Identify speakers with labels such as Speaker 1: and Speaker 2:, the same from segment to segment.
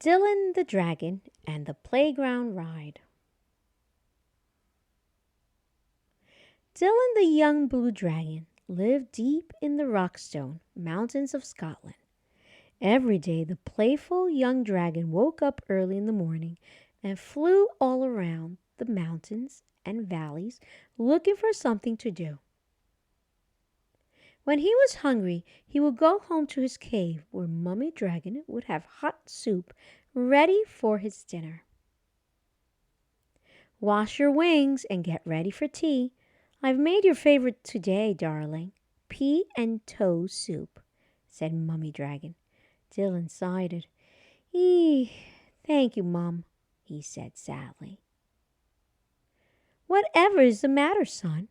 Speaker 1: Dylan the Dragon and the Playground Ride. Dylan the young blue dragon lived deep in the Rockstone Mountains of Scotland. Every day the playful young dragon woke up early in the morning and flew all around the mountains and valleys looking for something to do. When he was hungry, he would go home to his cave where Mummy Dragon would have hot soup ready for his dinner. Wash your wings and get ready for tea. I've made your favorite today, darling, pea and toe soup, said Mummy Dragon. Dylan sighed. Thank you, Mum, he said sadly. Whatever is the matter, son?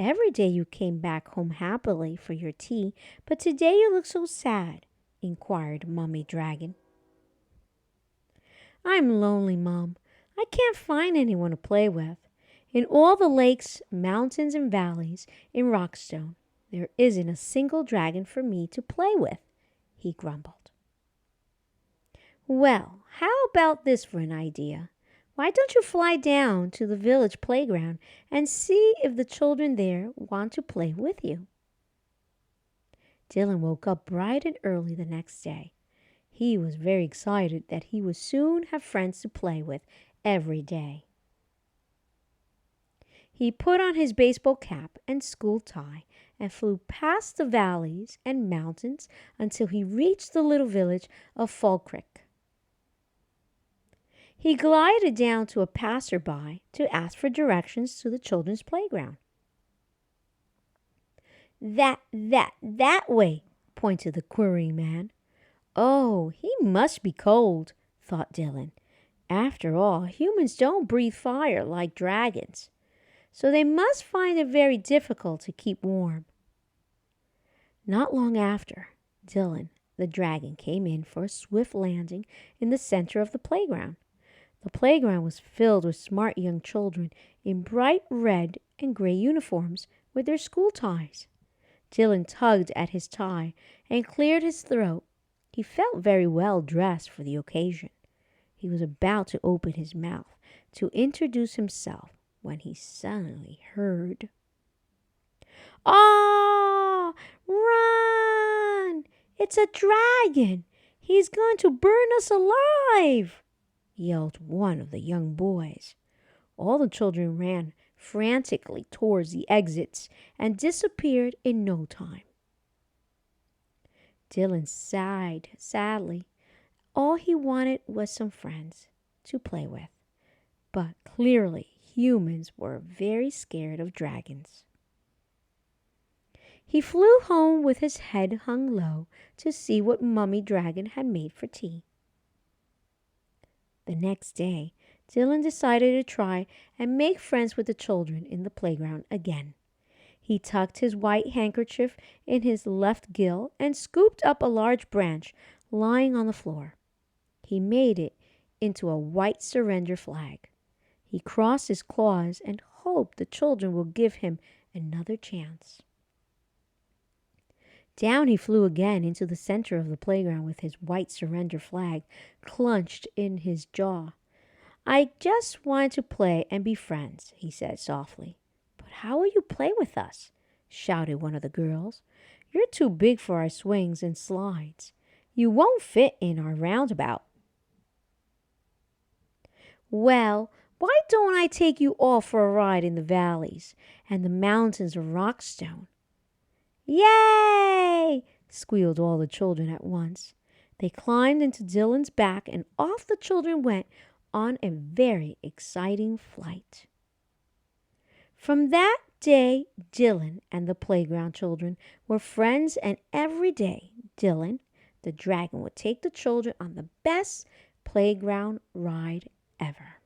Speaker 1: Every day you came back home happily for your tea, but today you look so sad, inquired Mummy Dragon. I'm lonely, Mum. I can't find anyone to play with. In all the lakes, mountains, and valleys in Rockstone, there isn't a single dragon for me to play with, he grumbled. Well, how about this for an idea? Why don't you fly down to the village playground and see if the children there want to play with you? Dylan woke up bright and early the next day. He was very excited that he would soon have friends to play with every day. He put on his baseball cap and school tie and flew past the valleys and mountains until he reached the little village of Falkirk. He glided down to a passerby to ask for directions to the children's playground. That way, pointed the query man. Oh, he must be cold, thought Dylan. After all, humans don't breathe fire like dragons, so they must find it very difficult to keep warm. Not long after, Dylan, the dragon, came in for a swift landing in the center of the playground. The playground was filled with smart young children in bright red and gray uniforms with their school ties. Dylan tugged at his tie and cleared his throat. He felt very well dressed for the occasion. He was about to open his mouth to introduce himself when he suddenly heard, "Ah! Run! It's a dragon! He's going to burn us alive!" yelled one of the young boys. All the children ran frantically towards the exits and disappeared in no time. Dylan sighed sadly. All he wanted was some friends to play with, but clearly humans were very scared of dragons. He flew home with his head hung low to see what Mummy Dragon had made for tea. The next day, Dylan decided to try and make friends with the children in the playground again. He tucked his white handkerchief in his left gill and scooped up a large branch lying on the floor. He made it into a white surrender flag. He crossed his claws and hoped the children would give him another chance. Down he flew again into the center of the playground with his white surrender flag clenched in his jaw. "I just want to play and be friends," he said softly. "But how will you play with us?" shouted one of the girls. "You're too big for our swings and slides. You won't fit in our roundabout." "Well, why don't I take you all for a ride in the valleys and the mountains of Rockstone?" "Yay!" squealed all the children at once. They climbed into Dylan's back and off the children went on a very exciting flight. From that day, Dylan and the playground children were friends, and every day Dylan, the dragon, would take the children on the best playground ride ever.